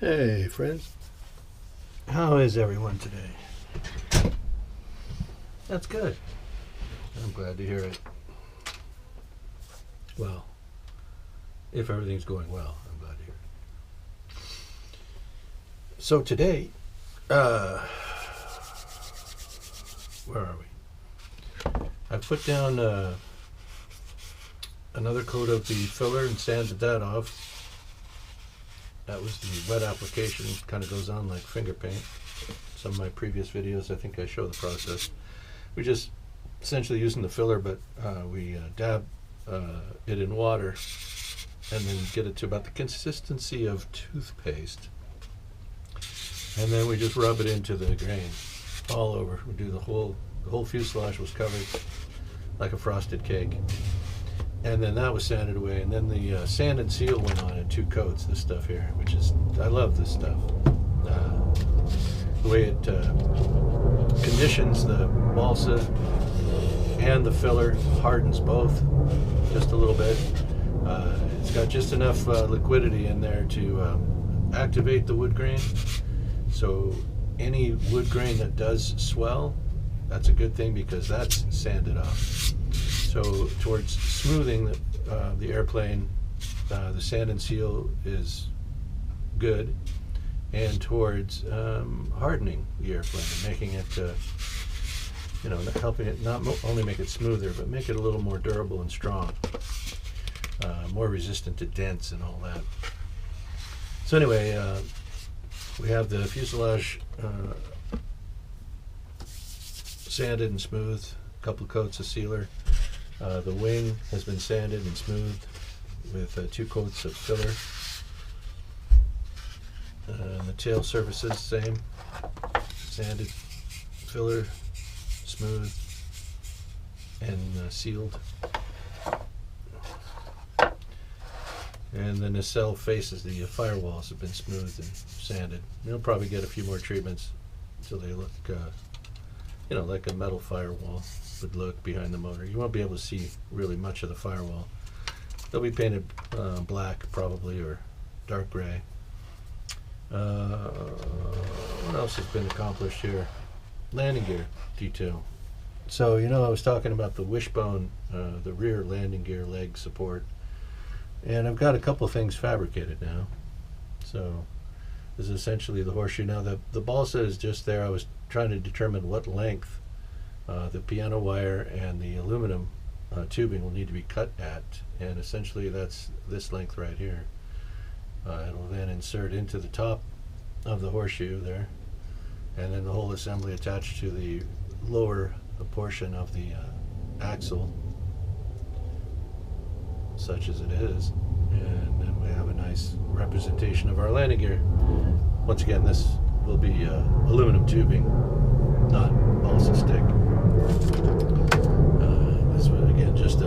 Hey friends, how is everyone today? That's good. I'm glad to hear it. Well, if everything's going well, I'm glad to hear it. So today, where are we? I put down another coat of the filler and sanded that off. That was the wet application, kind of goes on like finger paint. Some of my previous videos, I think I show the process. We just essentially using the filler, but we dab it in water and then get it to about the consistency of toothpaste. And then we just rub it into the grain all over. We do the whole fuselage was covered like a frosted cake. And then that was sanded away, and then the sand and seal went on in 2 coats, this stuff here, which is, I love this stuff. The way it conditions the balsa and the filler, hardens both just a little bit. It's got just enough liquidity in there to activate the wood grain. So any wood grain that does swell, that's a good thing because that's sanded off. So towards smoothing the airplane, the sand and seal is good, and towards hardening the airplane and making it, helping it not only make it smoother, but make it a little more durable and strong, more resistant to dents and all that. So anyway, we have the fuselage sanded and smooth, a couple of coats of sealer. The wing has been sanded and smoothed with 2 coats of filler. The tail surfaces, same. Sanded, filler, smooth, and sealed. And the nacelle faces, the firewalls have been smoothed and sanded. You'll probably get a few more treatments until they look, like a metal firewall would look behind the motor. You won't be able to see really much of the firewall. They'll be painted black probably, or dark gray. What else has been accomplished here? Landing gear detail. So I was talking about the wishbone, the rear landing gear leg support, and I've got a couple things fabricated now. So this is essentially the horseshoe. Now the balsa is just there. I was trying to determine what length the piano wire and the aluminum tubing will need to be cut at, and essentially that's this length right here. It'll then insert into the top of the horseshoe there, and then the whole assembly attached to the lower portion of the axle, such as it is, and then we have a nice representation of our landing gear. Once again, this will be aluminum tubing, not balsa stick. This was again just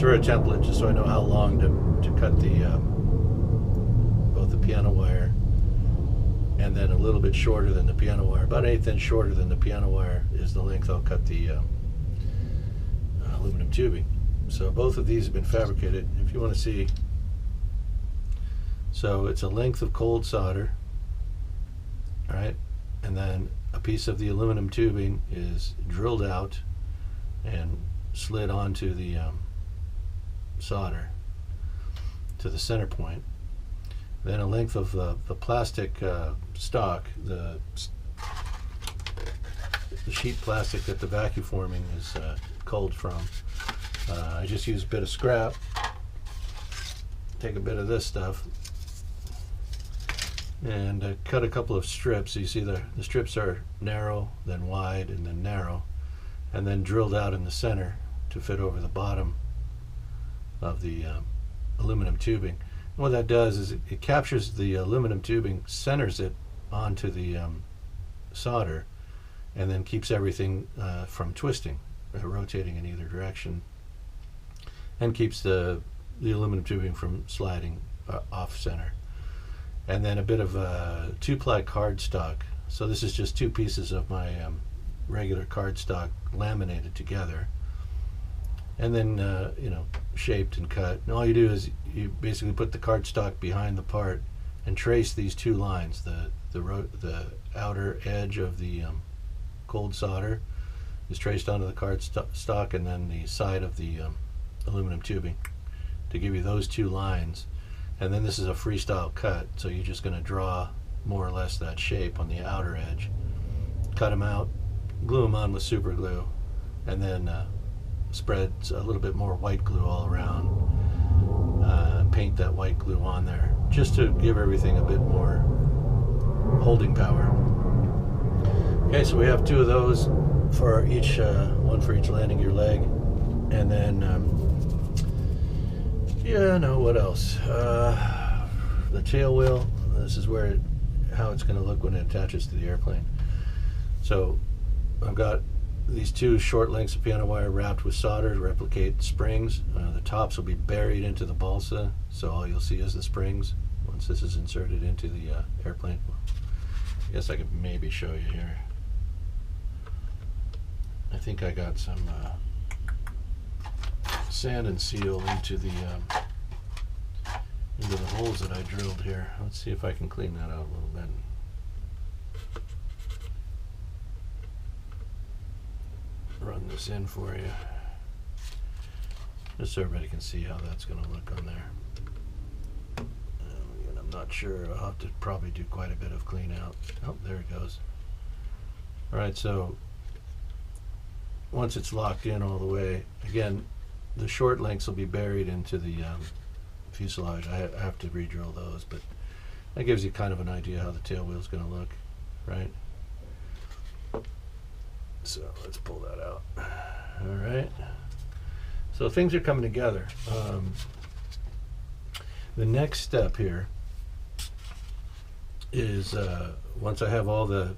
for a template, just so I know how long to cut the both the piano wire, and then a little bit shorter than the piano wire, about 1/8 inch shorter than the piano wire is the length I'll cut the aluminum tubing. So both of these have been fabricated. If you want to see, so it's a length of cold solder, all right, and then a piece of the aluminum tubing is drilled out and slid onto the solder to the center point. Then a length of the plastic stock, the sheet plastic that the vacuum forming is culled from. I just use a bit of scrap, take a bit of this stuff, and cut a couple of strips. So you see the strips are narrow, then wide, and then narrow, and then drilled out in the center to fit over the bottom of the aluminum tubing. And what that does is it captures the aluminum tubing, centers it onto the solder, and then keeps everything from twisting, rotating in either direction, and keeps the aluminum tubing from sliding off center. And then a bit of 2-ply cardstock. So this is just 2 pieces of my regular cardstock laminated together, and then shaped and cut. And all you do is you basically put the cardstock behind the part and trace these two lines, the outer edge of the cold solder is traced onto the card stock, and then the side of the aluminum tubing, to give you those two lines. And then this is a freestyle cut, so you're just going to draw more or less that shape on the outer edge, cut them out, glue them on with super glue, and then spread a little bit more white glue all around, paint that white glue on there just to give everything a bit more holding power. Okay, so we have two of those for each, one for each landing gear leg. And then what else? The tail wheel, this is where how it's going to look when it attaches to the airplane. So I've got these two short lengths of piano wire wrapped with solder to replicate springs. The tops will be buried into the balsa, so all you'll see is the springs once this is inserted into the airplane. I guess I could maybe show you here. I think I got some sand and seal into the holes that I drilled here. Let's see if I can clean that out a little bit. Run this in for you, just so everybody can see how that's going to look on there. And I'm not sure. I'll have to probably do quite a bit of clean out. Oh, there it goes. All right, so once it's locked in all the way, again, the short lengths will be buried into the fuselage. I have to re-drill those, but that gives you kind of an idea how the tail wheel is going to look, right? So let's pull that out. All right. So things are coming together. The next step here is once I have all the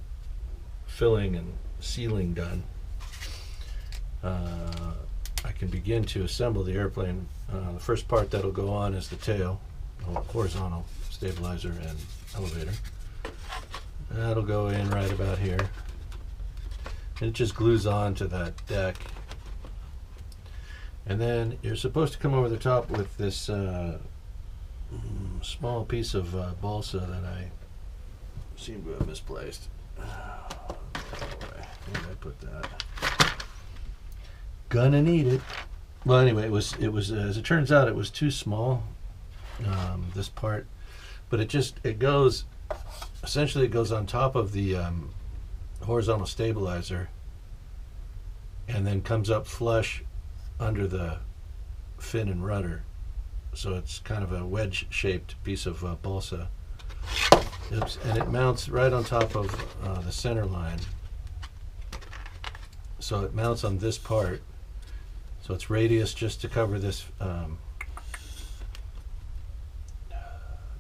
filling and sealing done, I can begin to assemble the airplane. The first part that'll go on is the tail, horizontal stabilizer and elevator. That'll go in right about here. And it just glues on to that deck. And then you're supposed to come over the top with this small piece of balsa that I seem to have misplaced. Where did I put that? Gonna need it. Well, anyway, it was as it turns out, it was too small, this part, but it goes, essentially it goes on top of the horizontal stabilizer and then comes up flush under the fin and rudder, so it's kind of a wedge shaped piece of balsa. Oops. And it mounts right on top of the center line, so it mounts on this part, so it's radius just to cover this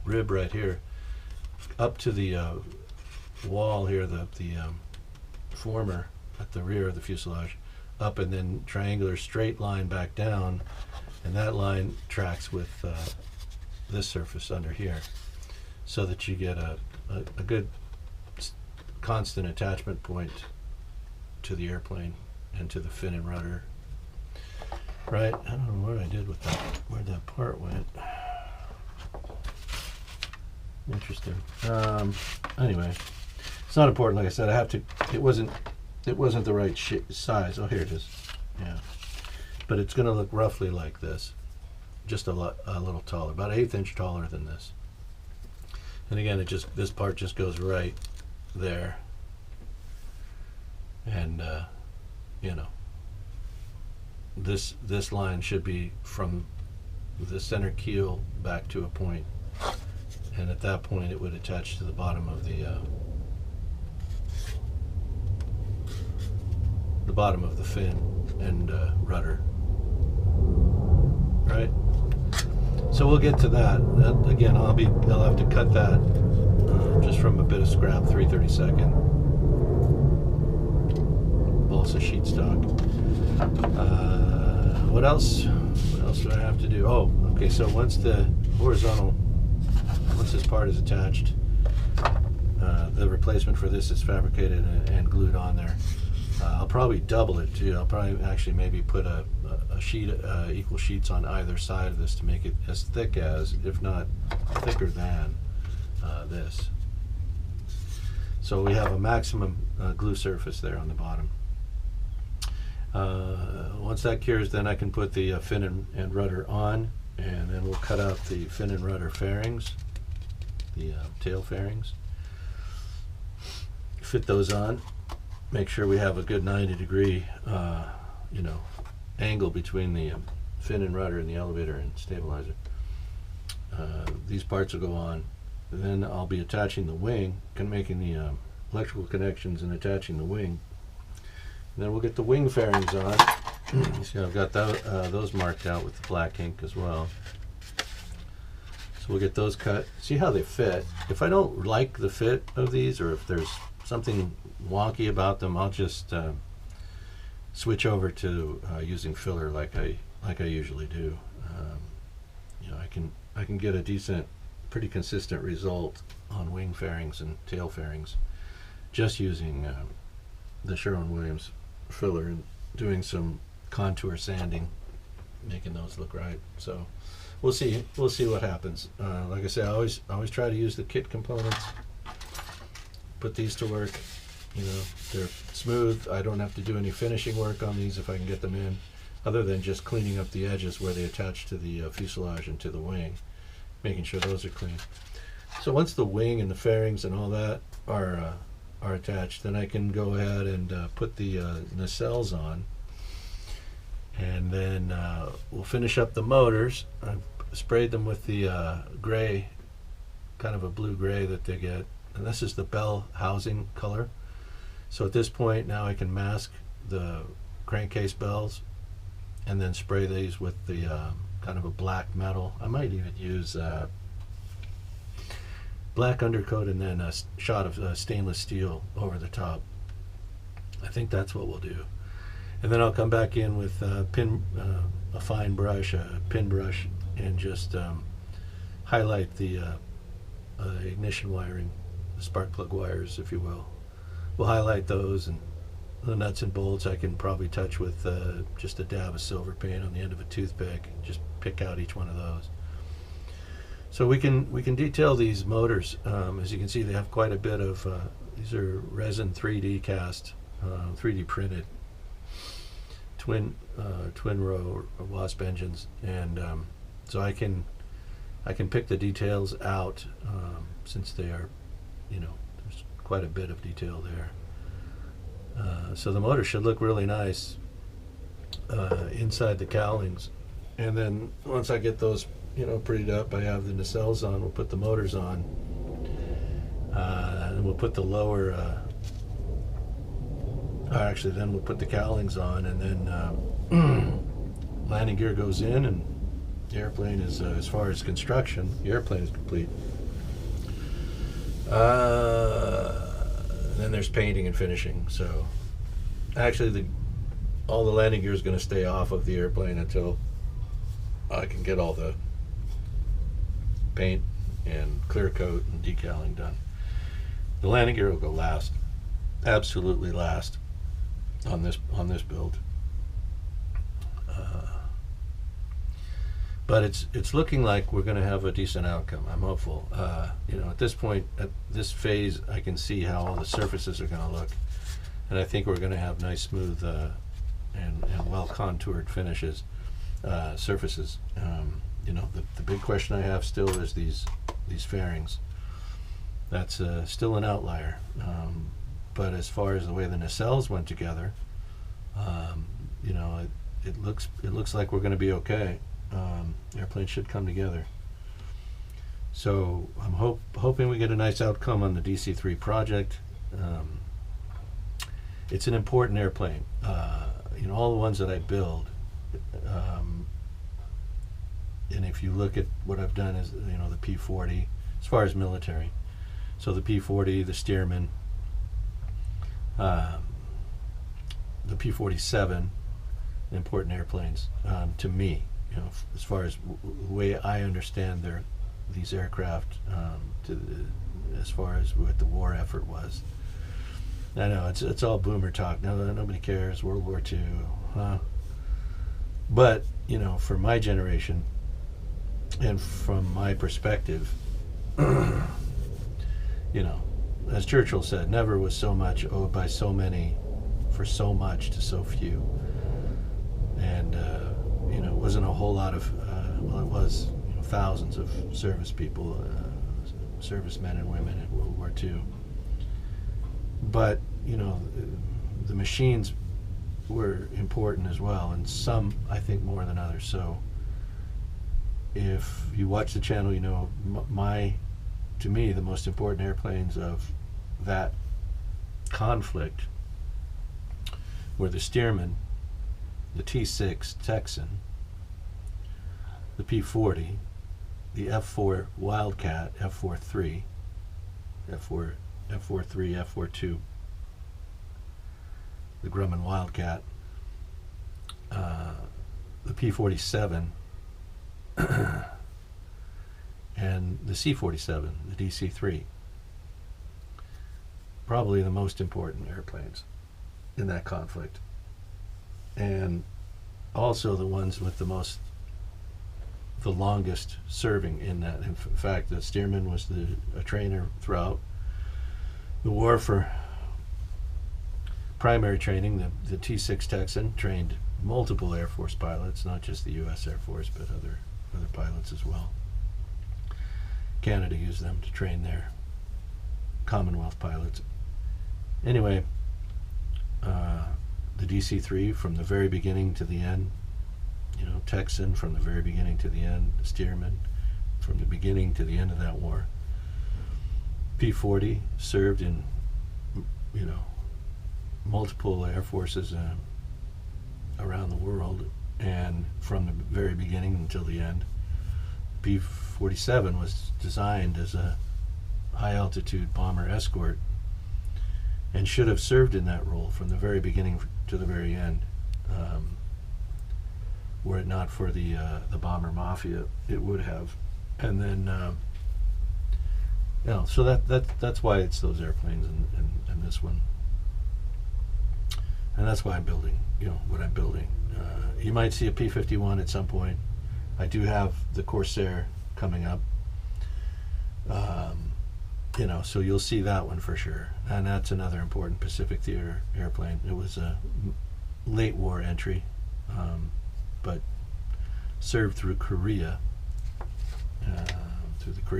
rib right here up to the wall here, the former at the rear of the fuselage, up, and then triangular straight line back down, and that line tracks with this surface under here, so that you get a good constant attachment point to the airplane and to the fin and rudder. Right, I don't know what I did with that, where that part went. Interesting. Anyway, it's not important. Like I said, I have to. It wasn't the right size. Oh, here it is. Yeah, but it's going to look roughly like this, just a little taller, about 1/8 inch taller than this. And again, this part just goes right there, and this line should be from the center keel back to a point, and at that point it would attach to the bottom of the bottom of the fin and rudder. Right. So we'll get to that. Again, I'll have to cut that just from a bit of scrap 3/32 balsa sheet stock. What else? What else do I have to do? Oh, okay. So once this part is attached, the replacement for this is fabricated and glued on there. I'll probably double it too. I'll probably actually maybe put a sheet, equal sheets on either side of this to make it as thick as, if not thicker than, this. So we have a maximum glue surface there on the bottom. Once that cures, then I can put the fin and rudder on, and then we'll cut out the fin and rudder fairings, the tail fairings, fit those on, make sure we have a good 90-degree angle between the fin and rudder and the elevator and stabilizer. These parts will go on. Then I'll be attaching the wing and making the electrical connections and attaching the wing. And then we'll get the wing fairings on. You see, I've got those marked out with the black ink as well. So we'll get those cut. See how they fit. If I don't like the fit of these, or if there's something wonky about them, I'll just switch over to using filler like I usually do. I can get a decent, pretty consistent result on wing fairings and tail fairings just using the Sherwin-Williams filler and doing some contour sanding, making those look right. So we'll see what happens. Like I say, I always try to use the kit components, put these to work. They're smooth. I don't have to do any finishing work on these if I can get them in, other than just cleaning up the edges where they attach to the fuselage and to the wing, making sure those are clean. So once the wing and the fairings and all that are attached, then I can go ahead and put the nacelles on, and then we'll finish up the motors. I've sprayed them with the gray, kind of a blue gray that they get, and this is the bell housing color. So at this point now I can mask the crankcase bells and then spray these with the kind of a black metal. I might even use black undercoat and then a shot of stainless steel over the top. I think that's what we'll do. And then I'll come back in with a fine brush, a pin brush, and just highlight the ignition wiring, the spark plug wires, if you will. We'll highlight those, and the nuts and bolts I can probably touch with just a dab of silver paint on the end of a toothpick. Just pick out each one of those. So we can detail these motors. As you can see, they have quite a bit of these are resin 3D cast, 3D printed twin row or wasp engines, and so I can pick the details out since they are, there's quite a bit of detail there. So the motor should look really nice inside the cowlings, and then once I get those prettied up, I have the nacelles on. We'll put the motors on, and we'll put the lower actually then we'll put the cowlings on, and then landing gear goes in, and the airplane is as far as construction, the airplane is complete. Then there's painting and finishing. So actually all the landing gear is going to stay off of the airplane until I can get all the paint and clear coat and decaling done. The landing gear will go last, absolutely last on this build. But it's looking like we're going to have a decent outcome. I'm hopeful. At this point, at this phase, I can see how all the surfaces are going to look, and I think we're going to have nice, smooth, and well contoured finishes, surfaces. The big question I have still is these fairings. That's still an outlier. But as far as the way the nacelles went together, it looks like we're going to be okay. Airplane should come together. So I'm hoping we get a nice outcome on the DC-3 project. It's an important airplane. All the ones that I build, and if you look at what I've done is, the P-40, as far as military. So the P-40, the Stearman, the P-47, important airplanes to me. As far as the way I understand these aircraft, as far as what the war effort was. I know it's all boomer talk. No, nobody cares. World War II, huh? But for my generation and from my perspective, you know, as Churchill said, never was so much owed by so many for so much to so few. And, you know, it wasn't a whole lot of, well, it was, you know, thousands of service people, servicemen and women in World War II. But, you know, the machines were important as well, and some, I think, more than others. So if you watch the channel, you know, to me, the most important airplanes of that conflict were the Stearman, the T-6 Texan, the P-40, the F-4 Wildcat, F-4-3, F-4-3, F-4-2, the Grumman Wildcat, the P-47, and the C-47, the DC-3. Probably the most important airplanes in that conflict. And also the ones with the longest serving in that. In fact, the Stearman was a trainer throughout the war for primary training. The T-6 Texan trained multiple Air Force pilots, not just the U.S. Air Force, but other pilots as well. Canada used them to train their Commonwealth pilots. Anyway, the DC-3 from the very beginning to the end, you know, Texan from the very beginning to the end, Stearman from the beginning to the end of that war. P-40 served in, you know, multiple air forces around the world, and from the very beginning until the end. P-47 was designed as a high-altitude bomber escort and should have served in that role from the very beginning to the very end. Were it not for the bomber mafia, it would have. And then, you know, so that's why it's those airplanes and this one. And that's why I'm building, you know, what I'm building. You might see a P-51 at some point. I do have the Corsair coming up. You know, so you'll see that one for sure. And that's another important Pacific Theater airplane. It was a late war entry, but served through Korea, through the Korean